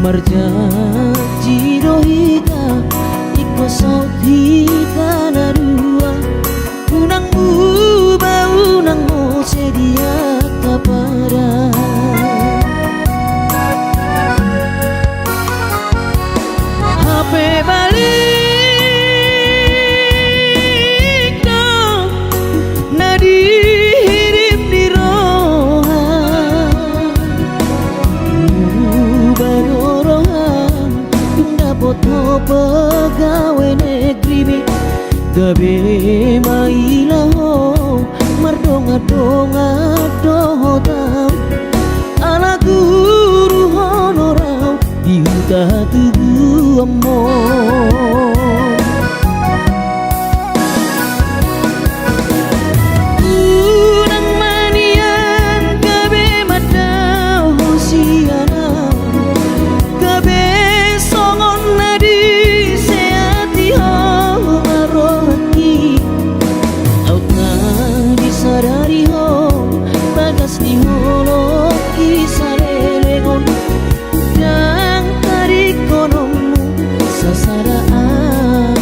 Marjanji dohita iko sohita narua unangmu bau nangmu sedia kepada HP balik dong nadi hidup di roha barorohan dapoto pegawai negeri gabe mailaho mardonga-donga dohotam ala guru honorau dihuta tubuh amor unang manian gabe madau hosiana gabe songon nadi seati ho marohaki autna disadari ho bagas di holo kisalelengon dan tarik konommu sasaraan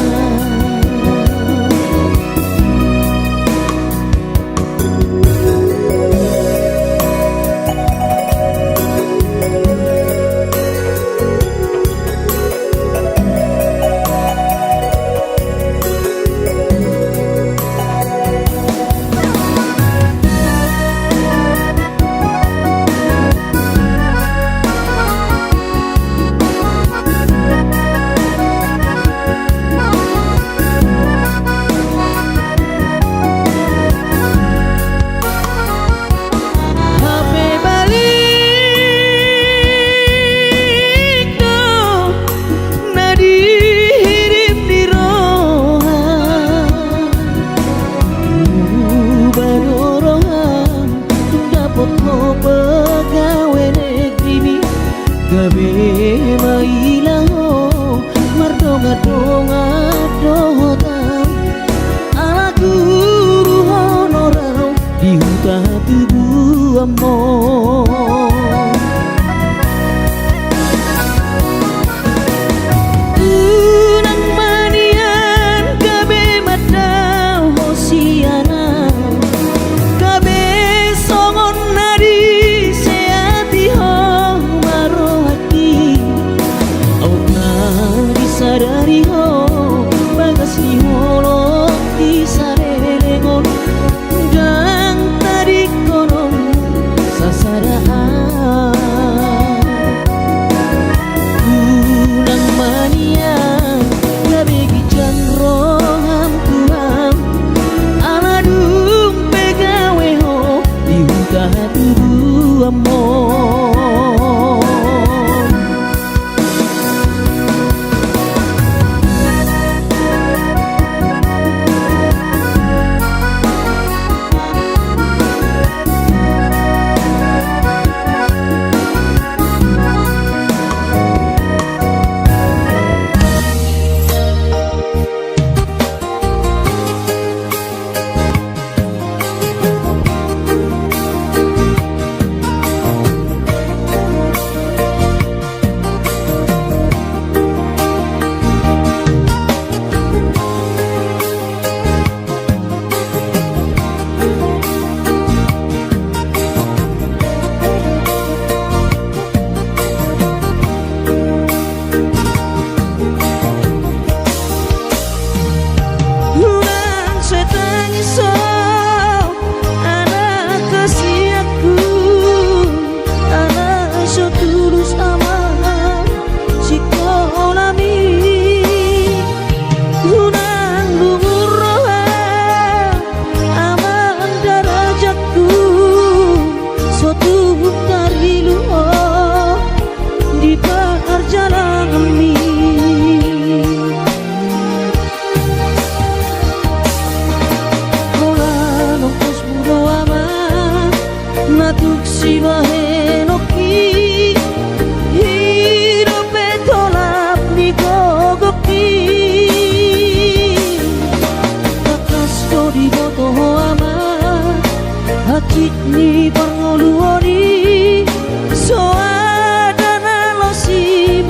pegawai negeri gabe mailaho mardonga-donga dohotam ala guru honorau dihuta tubuh amor unang manian gabe madau hosiana dari ho bagas di holo kisalelengon dan tarik konom sasaraan unang manian gabe gijan roham tuam aladum pegawe ho dihuta tubuh amor Ni pangoluoni soadana losi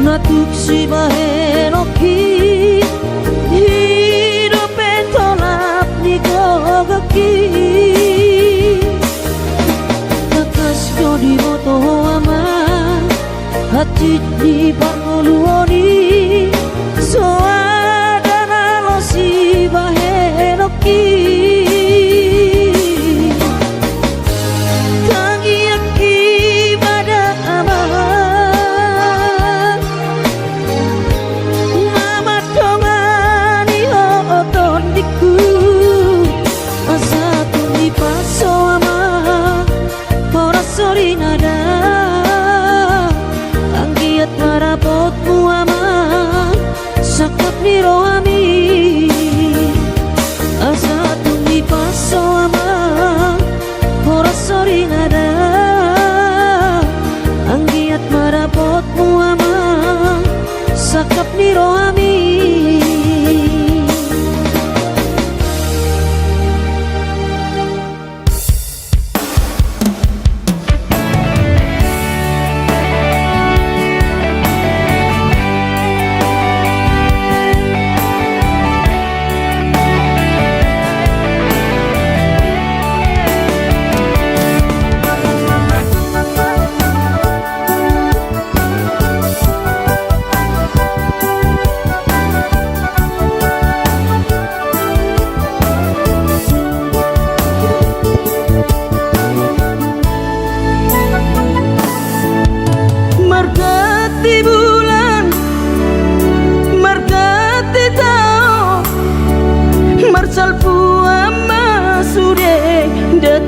natuk si bahe no ki hidup tolap ni gogaki takas yo di moto ama hati di pangoluoni so ada lo si bahe no ki sakap ni rohami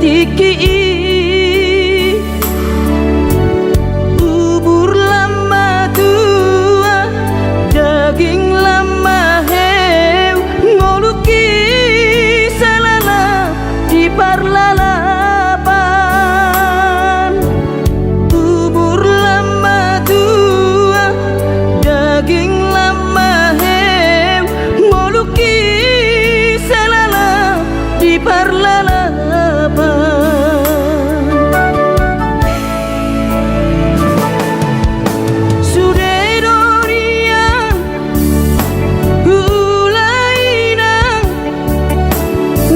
tiki bubur lama tua daging lama heu ngoluki salala di parlalapan bubur lama tua daging lama heu ngoluki salala di parlalapan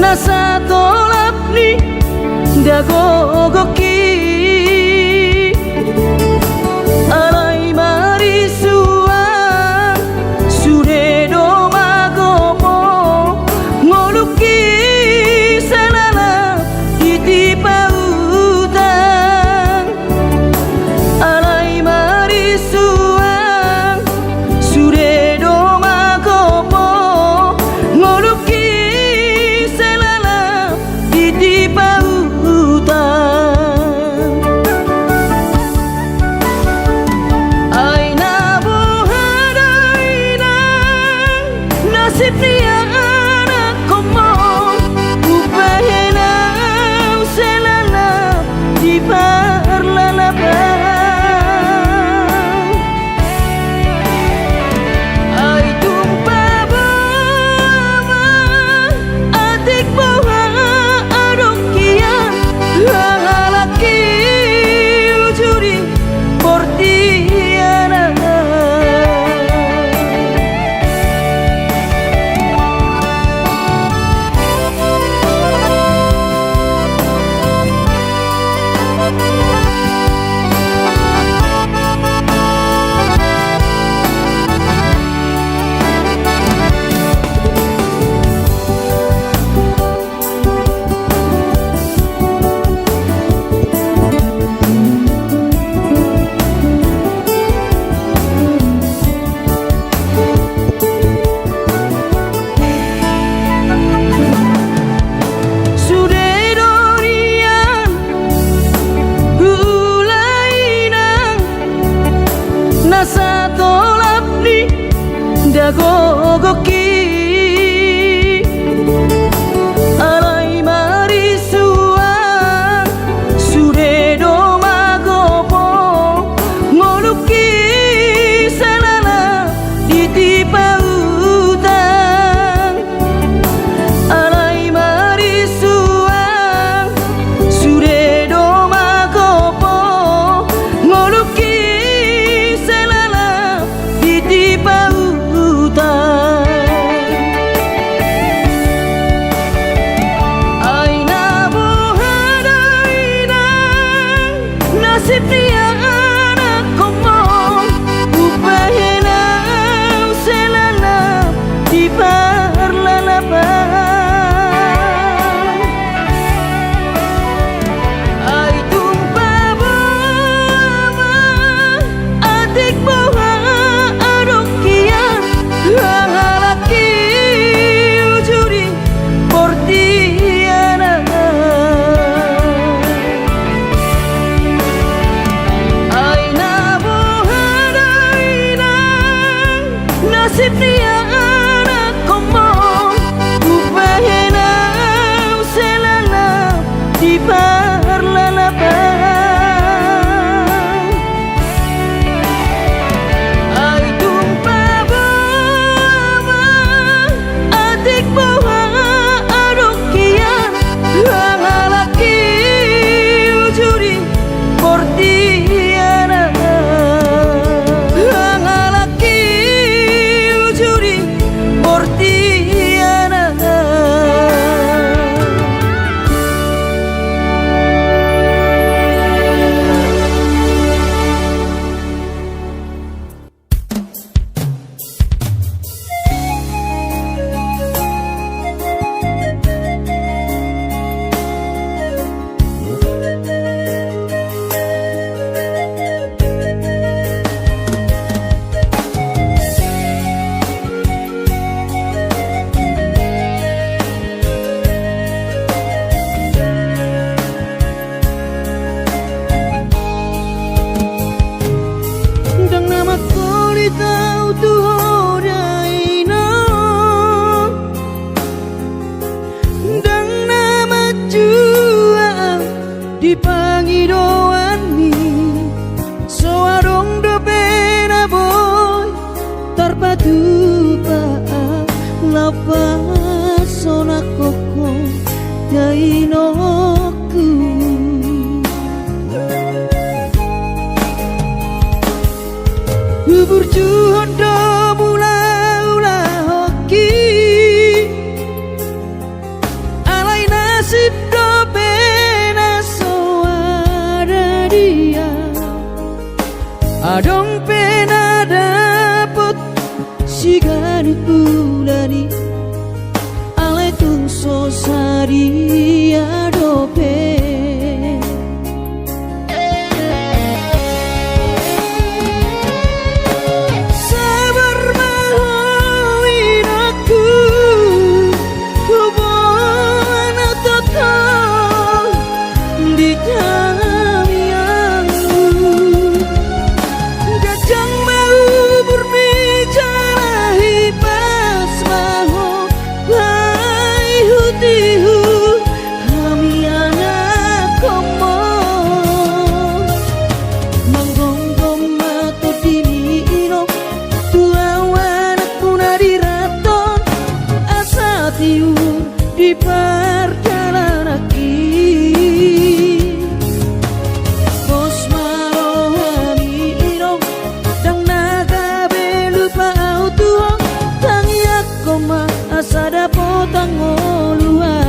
nasa tolap ni dagogoki alai marisua sude do magopo ngoluki salala iti pautan alai marisua sude do magopo ngoluki di pautan aina bohadaina nasib ni anak komo upahena selala di parlalapan ai tumpah bama adik boha lalaki ujuri portiana nasa tolap ni dagogoki alai marisua sude do magopo ngoluki salala di pautan alai marisua sude do magopo ngoluki tainoku bubur jodoh mula-mula hoki alai nasib do pena soara dia adong pena dapet sigari bulani alai tung sosari adope di perjalanan bos marohani irong dang naga belupa auto tangiak koma asada potang oluan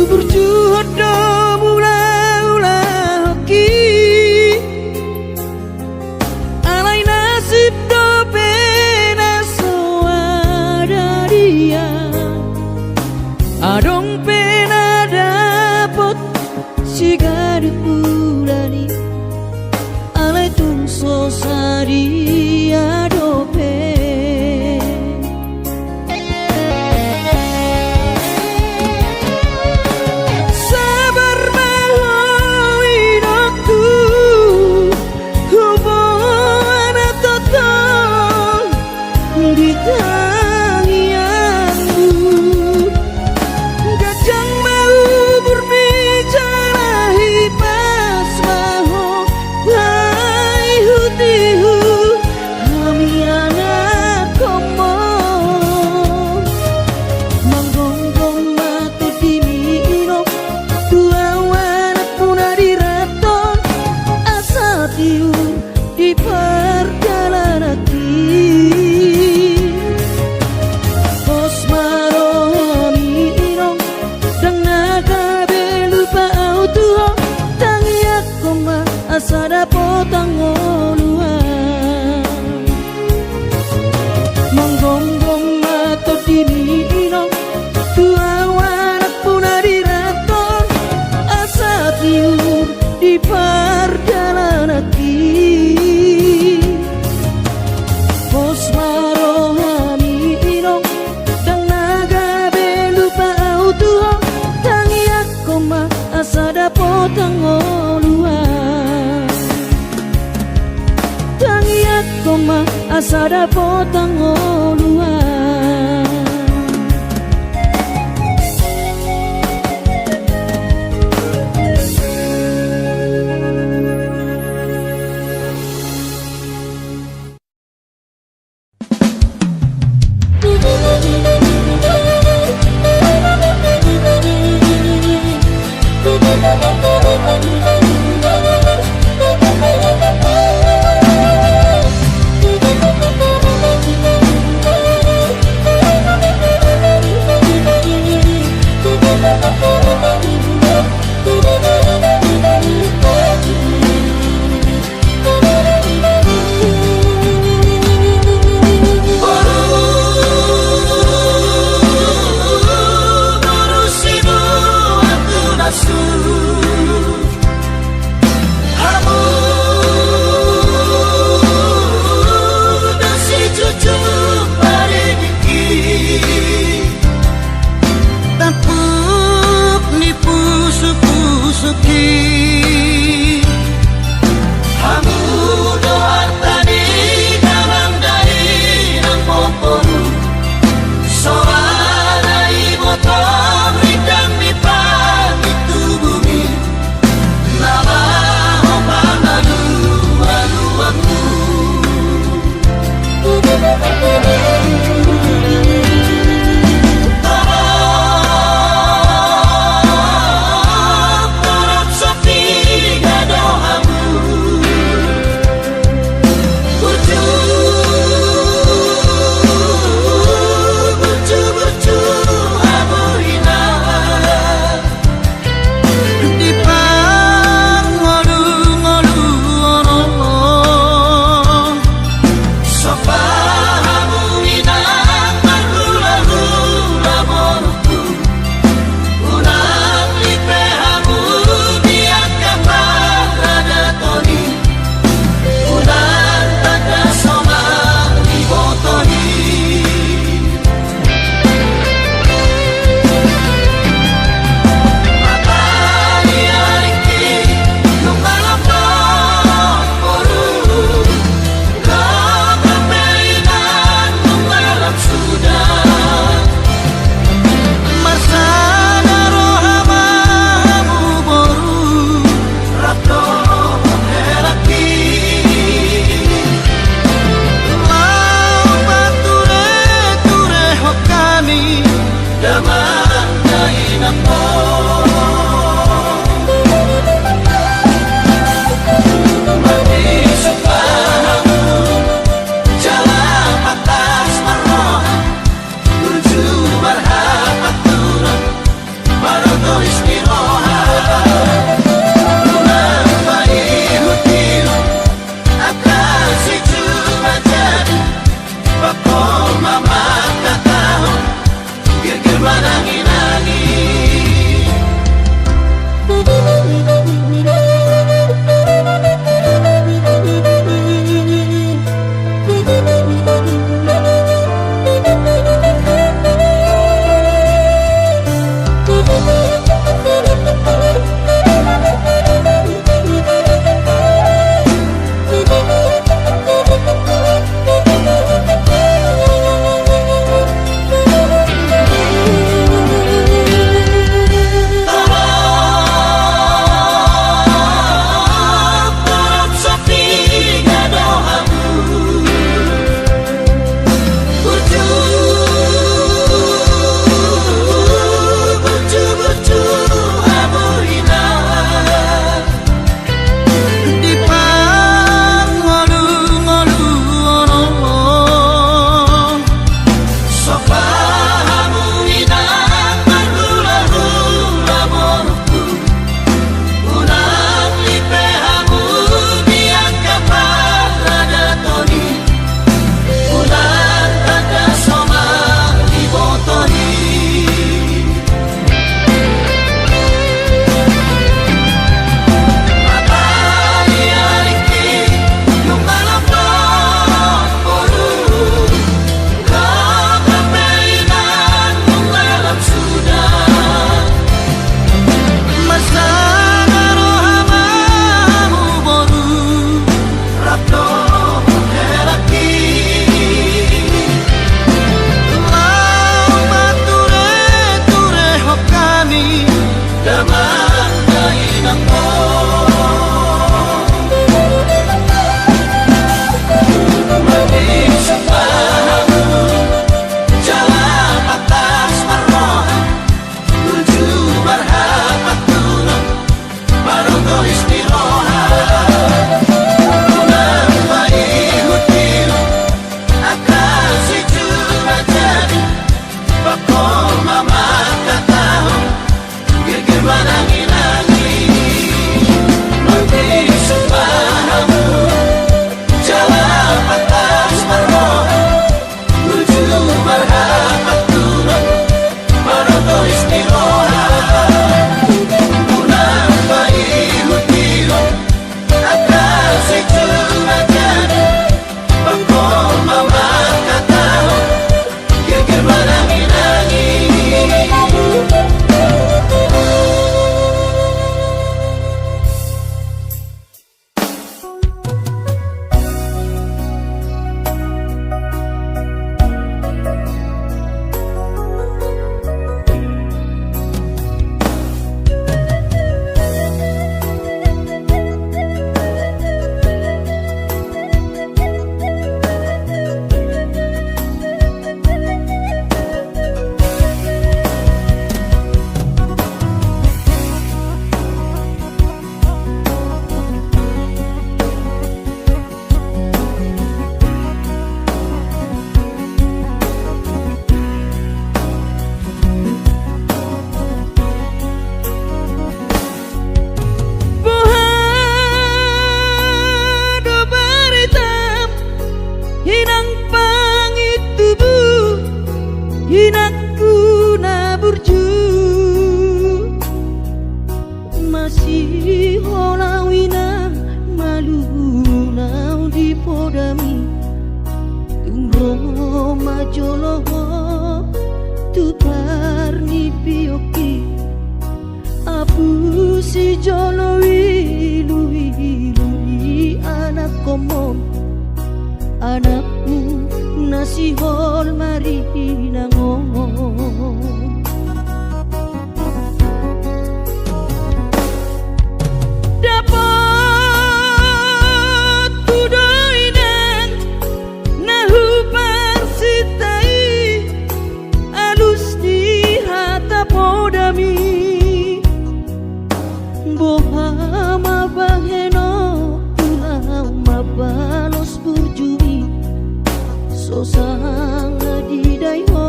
berjodoh mula-mula hoki alai nasib do pena soada dia adong pena dapet sigari bulani alai tung sosari adope di perjalanan bos marohani irong dang naga belupa auto tangiak koma asada potang oluan manggonggong mato dini irong tua wanak puna diraton asa tiur di perjalanan bos marohani irong dang naga belupa auto tangiak koma asada potang oluan tangiak koma asada potang oluan jolo tu parni pioki abu si jolo wilu anak komon anakmu nasi hol mari nangon dapat tudoinan nahu parsitai alus di hata podami bohama baheno pulau mabalos burjumi sosang di dayo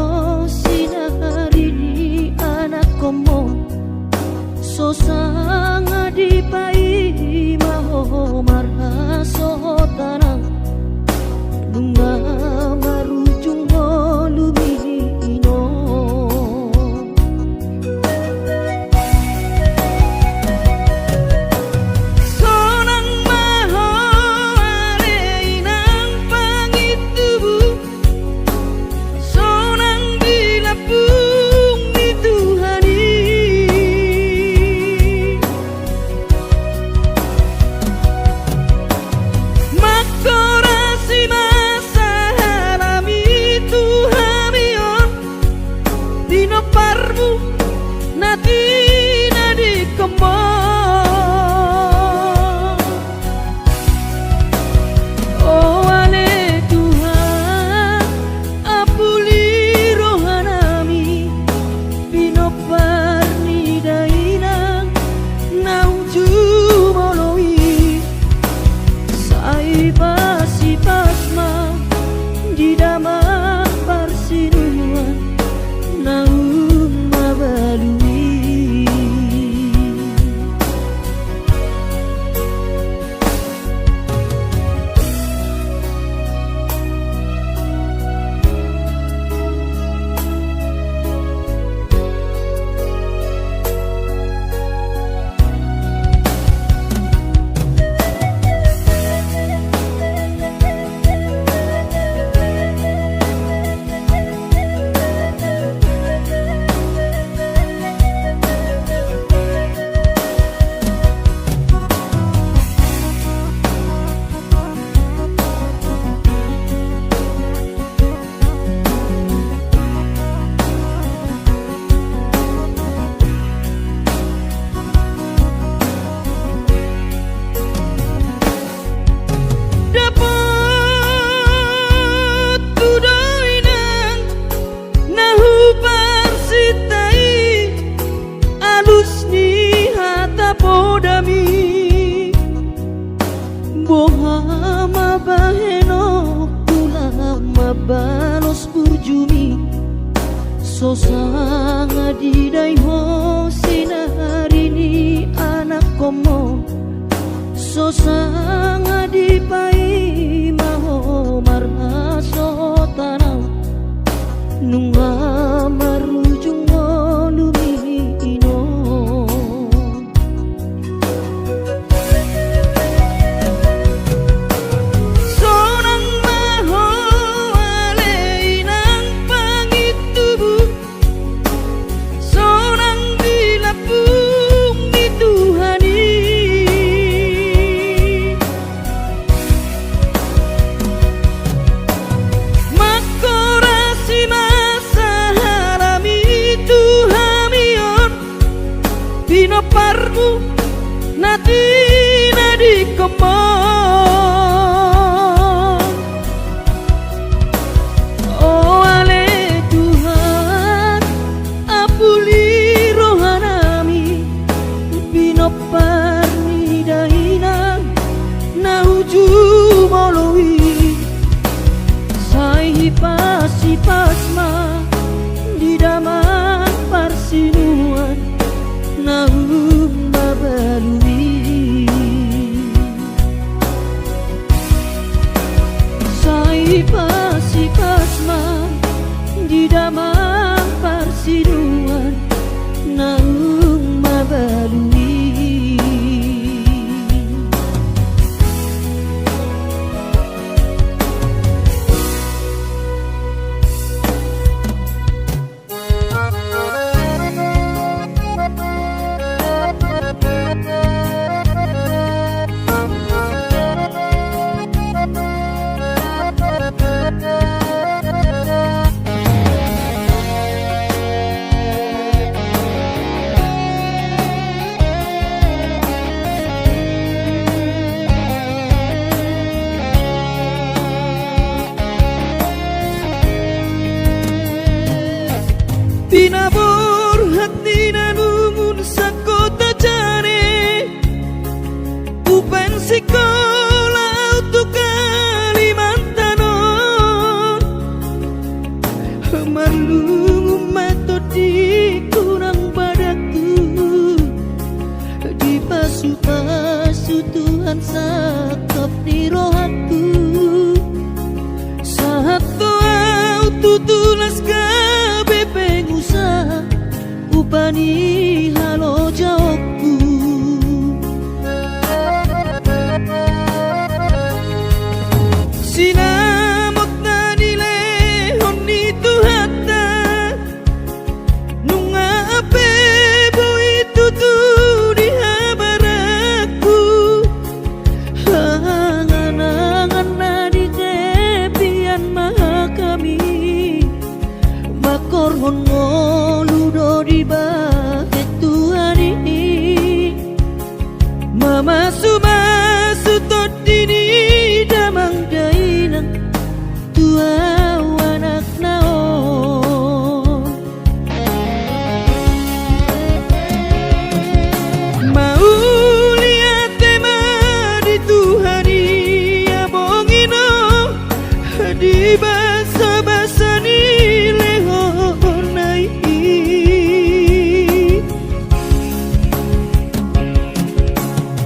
sinari di anak komo sosang di pai maho marhaso tanang bunga marujung lumino sonang maho aleinang pangitubu sonang dilapung di Tuhani makorasi masa halami Tuhamion dino parmu nati nadi kembang oh ale Tuhan apuli rohanami dino parni dainang nauju moloi sai pasi pasma di damang parsinuan naum mabalui dapat tudoinan nahu parsitai alus ni hata podami bohama baheno pulang mabalos burjumi sosang di dayo sinari ni anak komo sosang di pai maho marhaso tanang nunga marujung lumino sonang maho aleinang pangitubu sonang dilapung di Tuhani makorasi masa halami Tuhamion dino parmu nati nadi kembang oh ale Tuhan apuli rohanami bino parni dainang nauju moloi sai pasi pasma di damang parsinuan naum mabalui sai pasi pasma di damang parsinuan naum mabalui Dinabur hati nanumun sakota jane Upen sekolah untuk Kalimantanon Marlung metodi kurang padaku Di pasu-pasu Tuhan sakap di rohaku Saat doa tutulas gabe pengusaha Upani halo jawabku Sinamot na nilehon ni Tuhata Nunga ape boy tutu di habaraku Hangan-hangan na di kepian maha kami Makorhon ngoludo di bahet Tuhan ini Mama sumasu tot dini damang dainang tua anak naon Mau lihat tema di Tuhani abongino di basa-basa ni lehonai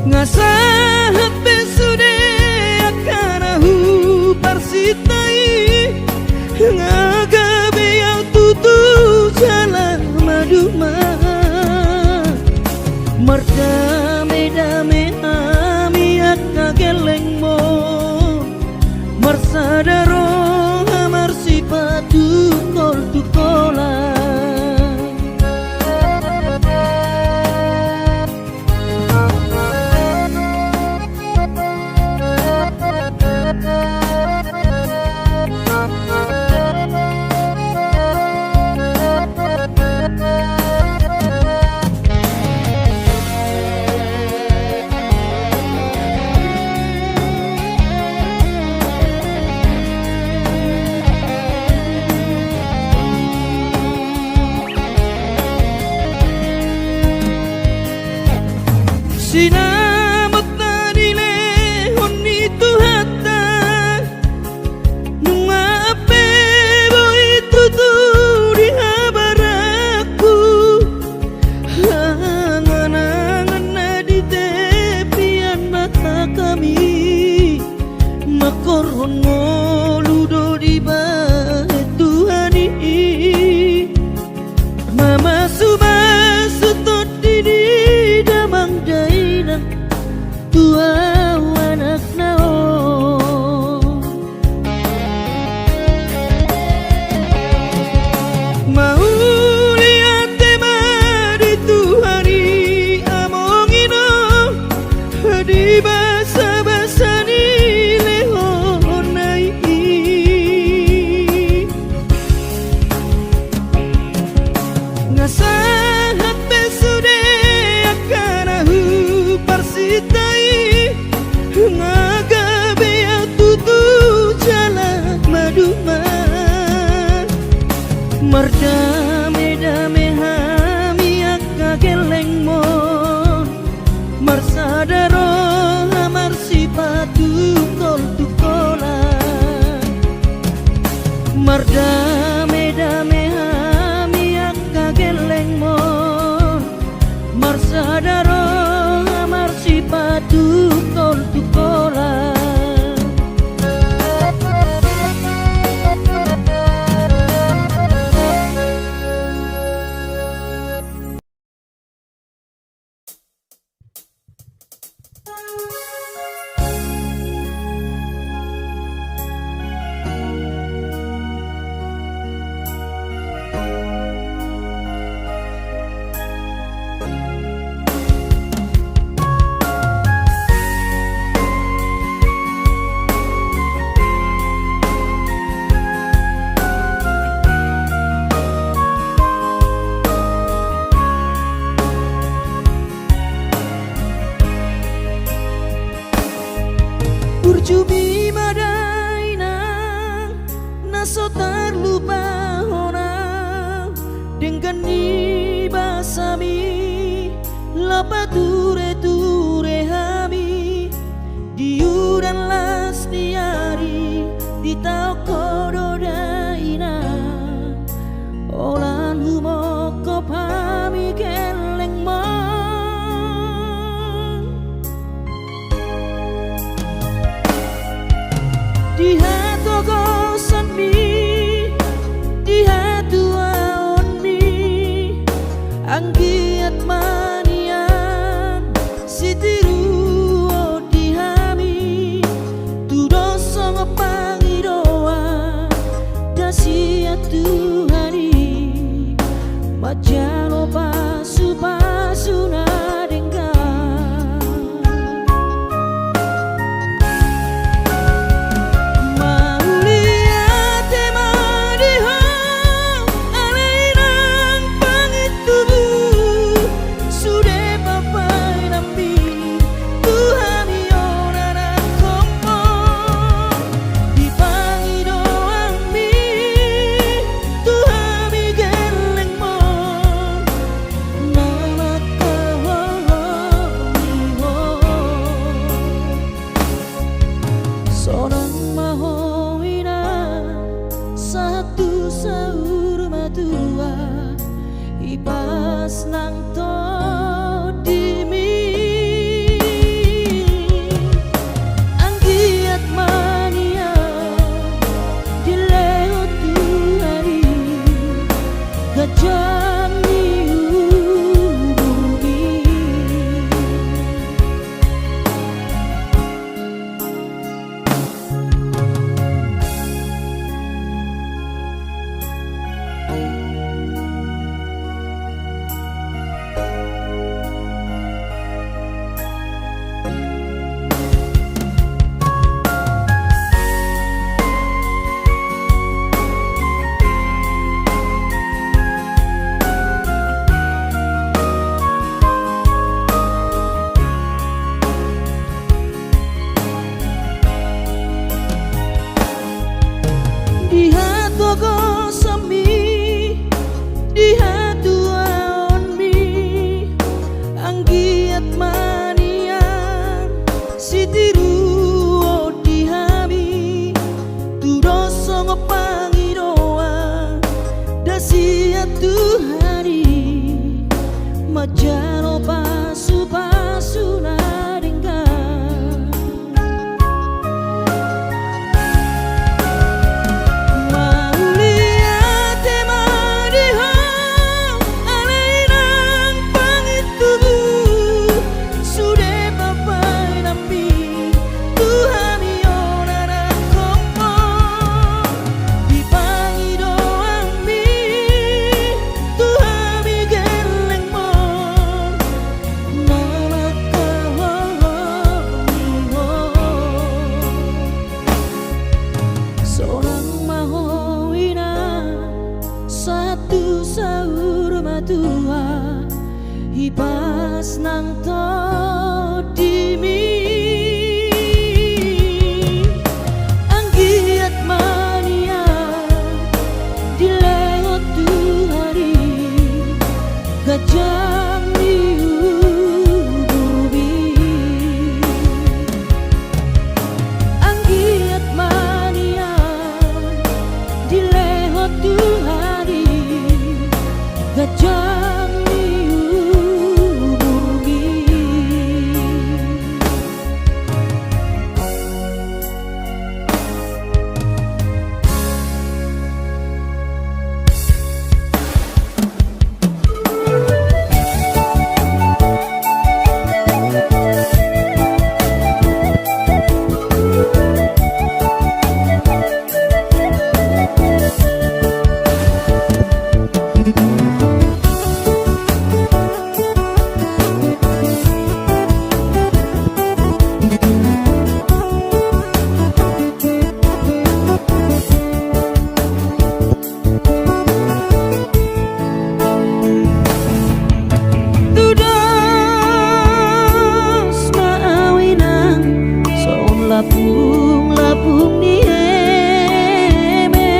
Ngasahat besude akanahu parsitai Ngagabe yang tutu jalan maduma Merdame-dame ami akageleng mo Marsadaro amar sipatu kol tukola Sinamot na nilehon ni Tuhata Nunga ape boy tutu di habaraku Hangan-hangan na di tepian mata kami Makorhon ngoludo di bahet Tuhan ini Mama sumasu tot dini damang dainang tua anak naon Mau lihat tema di Tuhani amongino di basa-basa ni lehonai Ngasahat besude akanahu parsitai Ngagabe yang tutu jalan maduma Merdame-dame hami akageleng mon Marsadaro amar sipatu kol tukola Merdame-dame hami akageleng mon Marsadaro amar sipatu kol tukola Urjubi madaina naso terlupa honang Deng gani basami lapa ture hami diuran las diari di tau kododa ina olan humoko pami geleng di hatu gosan mi di hatu aon mi anggiat manian sitiru di hami tudo songo pangidoa dasia Tuhani majalo pasu na dengga ipas nang to dimi anggiat mania dileo Tuhani gajang dihubungi di hatu gosami di hatu aon mi anggiat manian sitiru di hami tudo songo pangidoa dasia Tuhani majalo pasu na dengga satu sahur matua ipas nang to dimi anggiat mania dileo Tuhani gajang dihubungi anggiat mania dileo Tuhani gajang dihubungi. Labung ni eme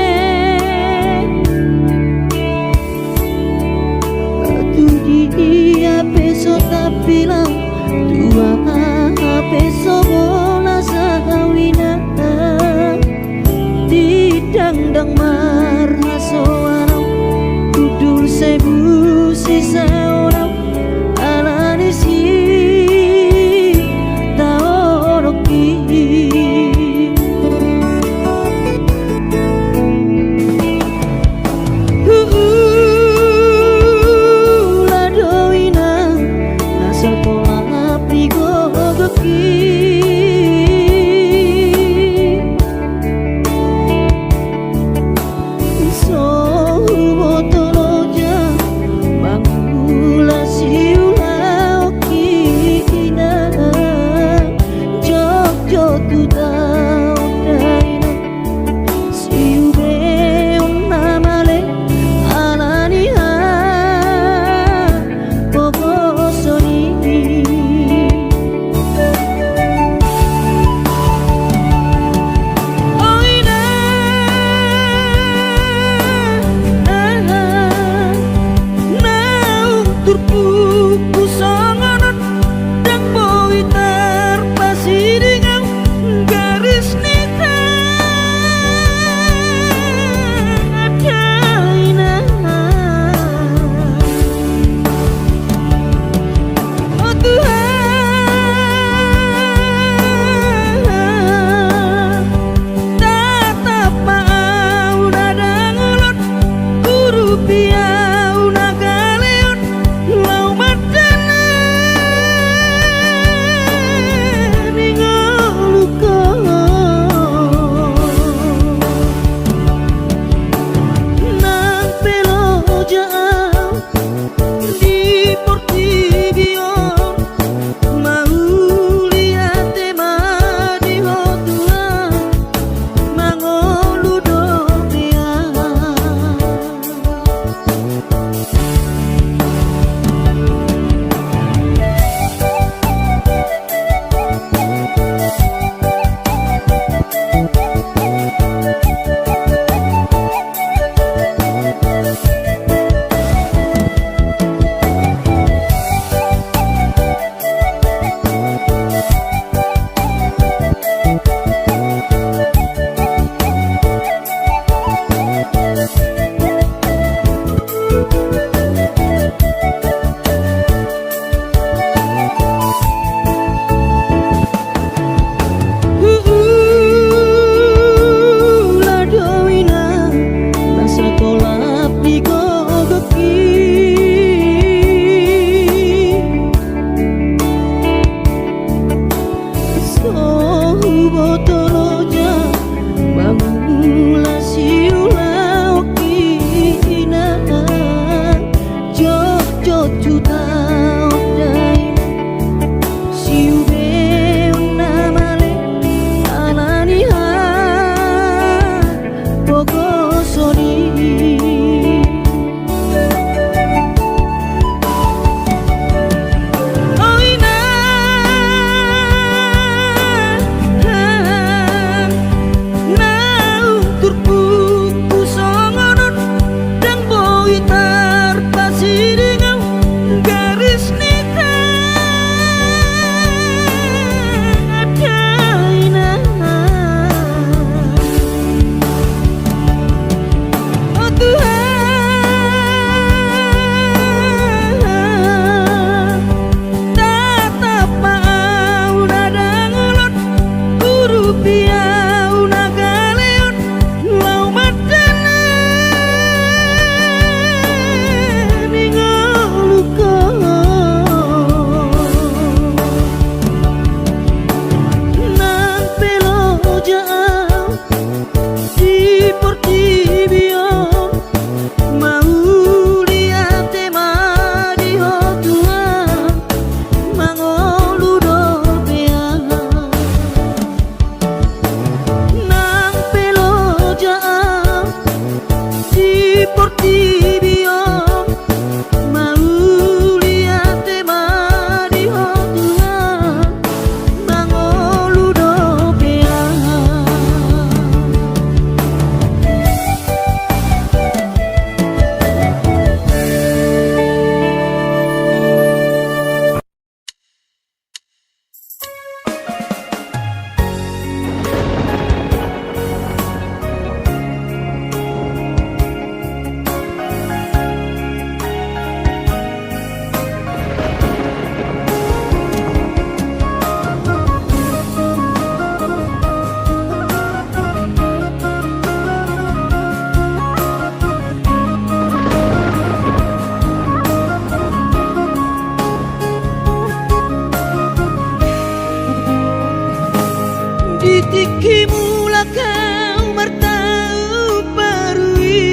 Kimula kau martau parui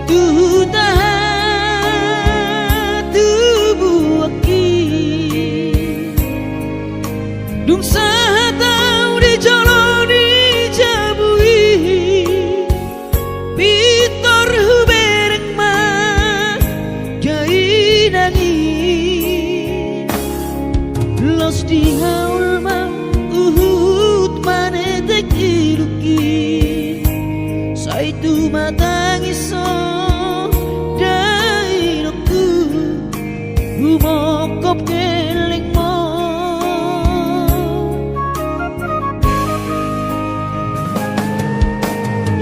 tu tahan tubuh aki dung sahatau di jolo di jabui pitor hubereng ma gai nangi los di haul ma uhut manetek iluki saitu matangiso dai nokku umokop keleng mo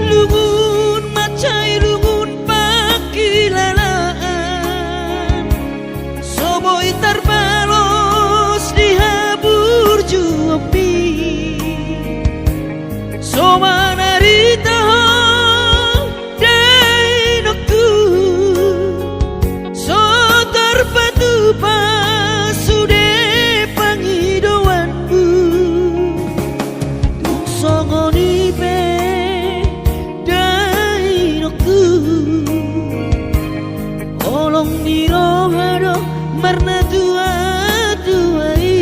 lungun macai lungun pakilalaan soboi tarbalos di habur juopi Soma narita dai nokku so terpatu pasude pangidoanku tuk songoni pe dai nokku olong nirohado marna tua tuai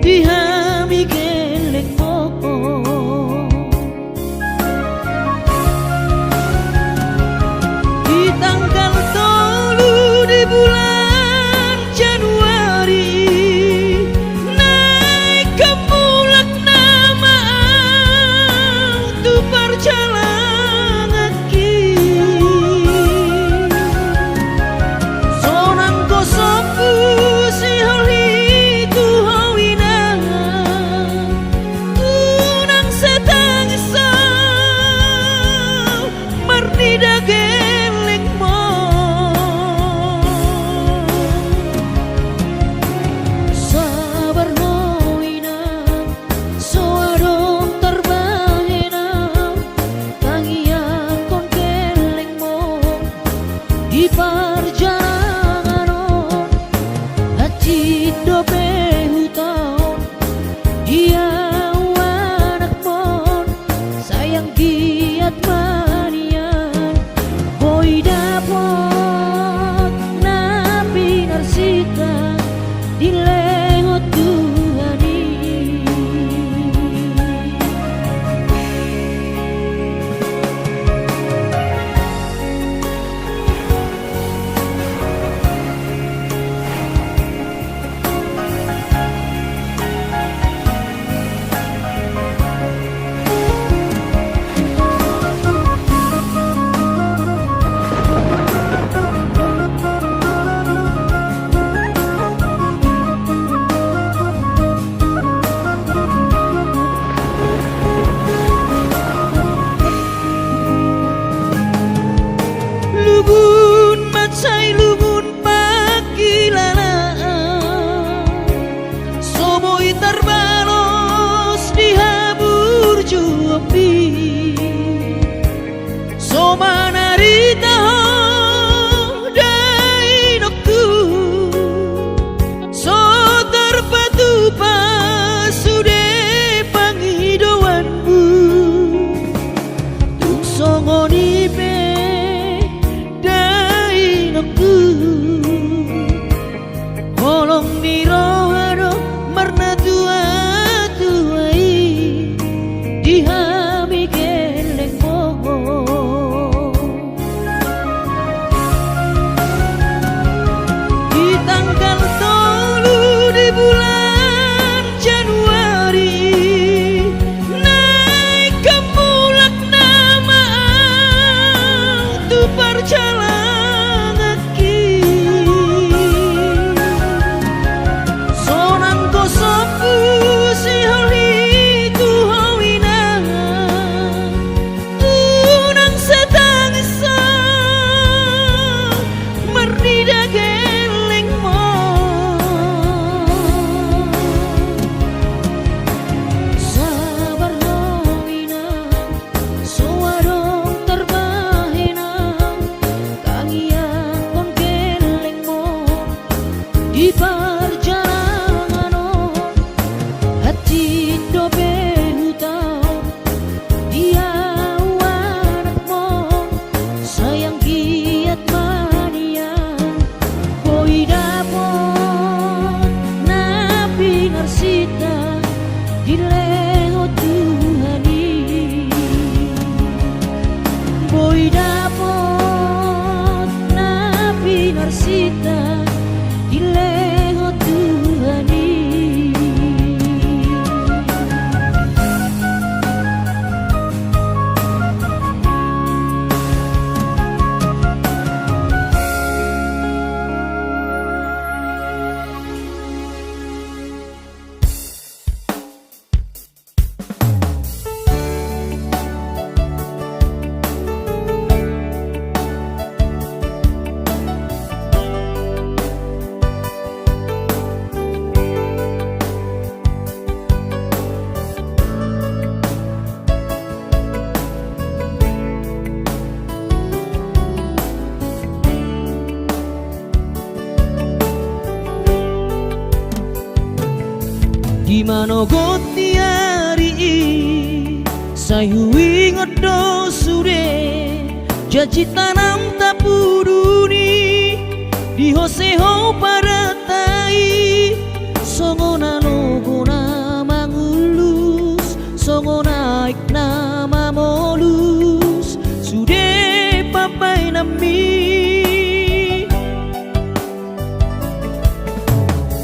dihami geleng mo di tanggal 3 di bulan Januari naik kemulak nama Tuhani boy dapot na pinarsita ileho Tuhani Gimana got tiari sayui ngodo sure jaji tanam tapuduni di hoseho paratai songona logona mangulus songona ikna mamolus sude papai nami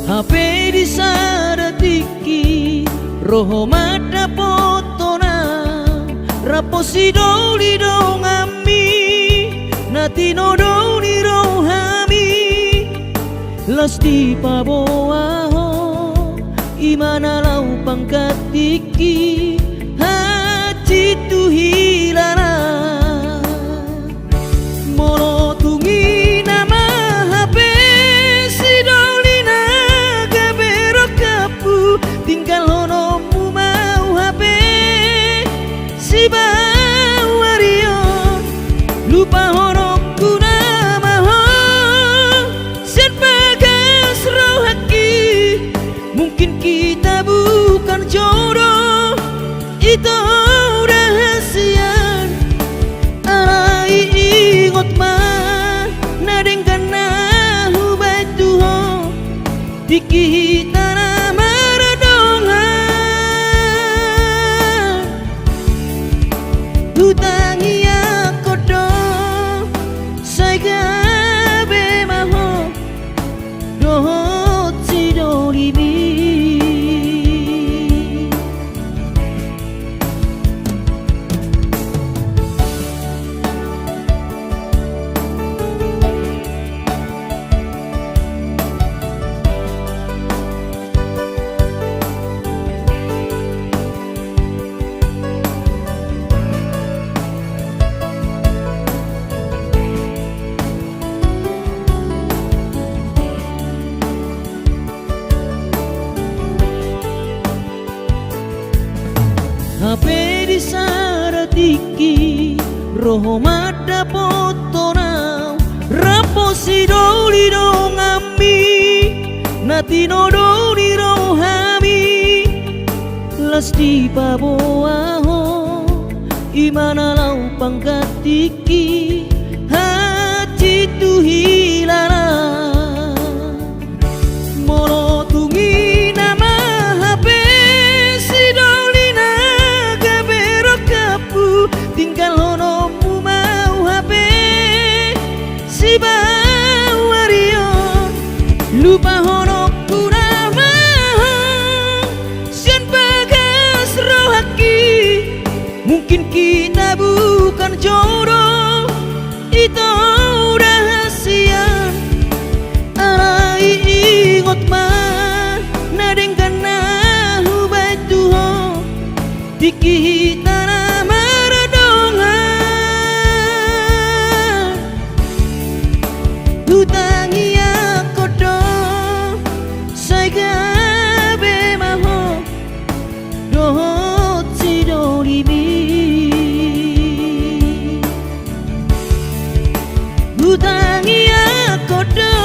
HP di sadatiki roho mata potona raposi doli dongami natino doli rohami lasti paboaho imana lau pangkatiki haji tuhilana molo tungi nama HP tinggal honomu mau HP si bawario lupa honokku nama ho sen bagas rohaki mungkin kita bukan jodoh itu rahasia alai ingot mah nadengkan nahu baituho dikita Utangi aku do Saiga be maho Dohot si dolibi HP di saratiki roho mata potona raposi doli dongami natino doli rohami lasti paboaho imana lau pangkatiki hati tuhilana molo tungi nama HP tinggal honomu mau HP si bawario lupa honokku nama sian bagas rohaki mungkin kita bukan jodoh itu rahasia alai ingot mah nadengkan nahu baituho dikita nama Utangi aku do Saiga be maho Dohot si dolibi Utangi aku do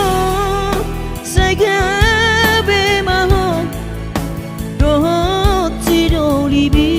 Saiga be maho Dohot si dolibi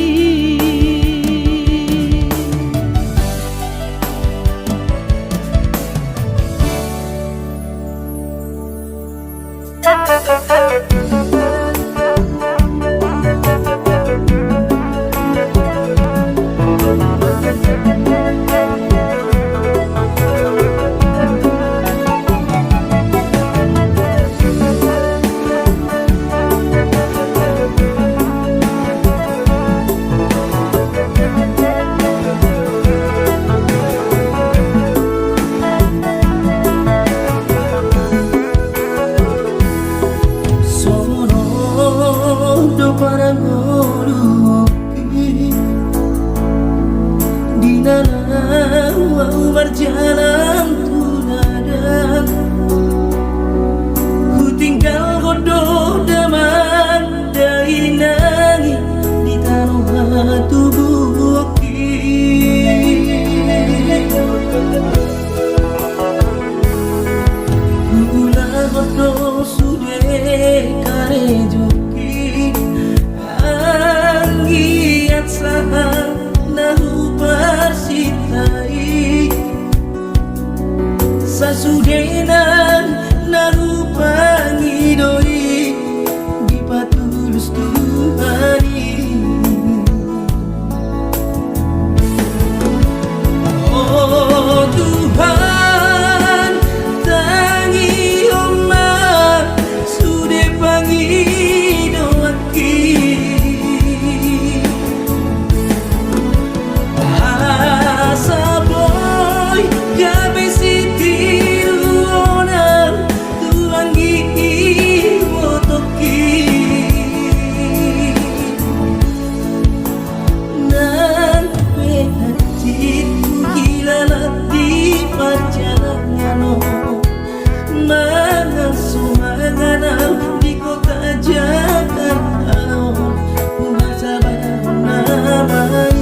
jalan tuladan, ku tinggal godo daman dari nangi di tanah tubuh gula godo sude kare joki anggiat saha nahu persitai sasudenan nahu pangidoi di patulus Tuhani. Oh Tuhan, tangi omah sude pangidoaki asa boy gabe siti luona tuangi wotoki nan penatiku hilalati perjalanan mangan sumanganan di kota Jakarta masa namai.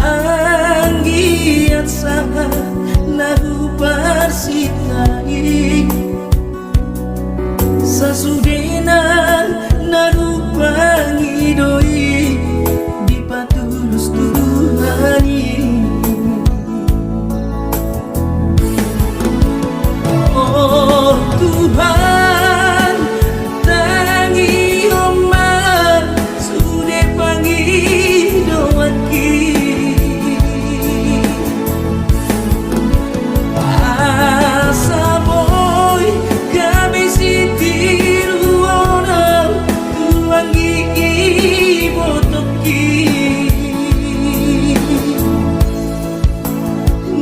Anggiat saha nahu persitai sasudenan nahu pangidoi di patulus Tuhani. Oh Tuhan, tangi omah sude pangidoaki asa boy kami siti luona tuangi botoki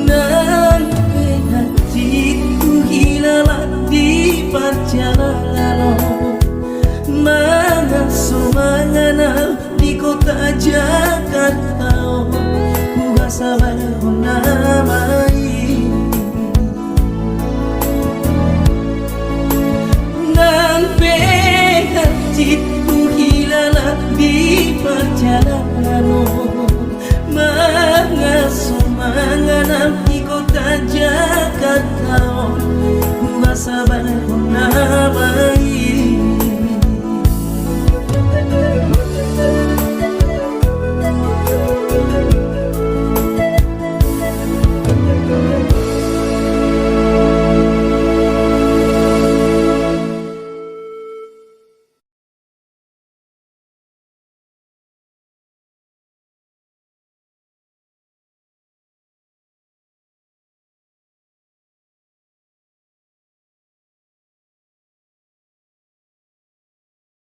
nan hatiku hilang di perjalanan mana sumanganan di kota Jakarta ku rasa baru namai nan hatiku hilang di perjalanan mana sumanganan di kota Jakarta ku rasa baru namai.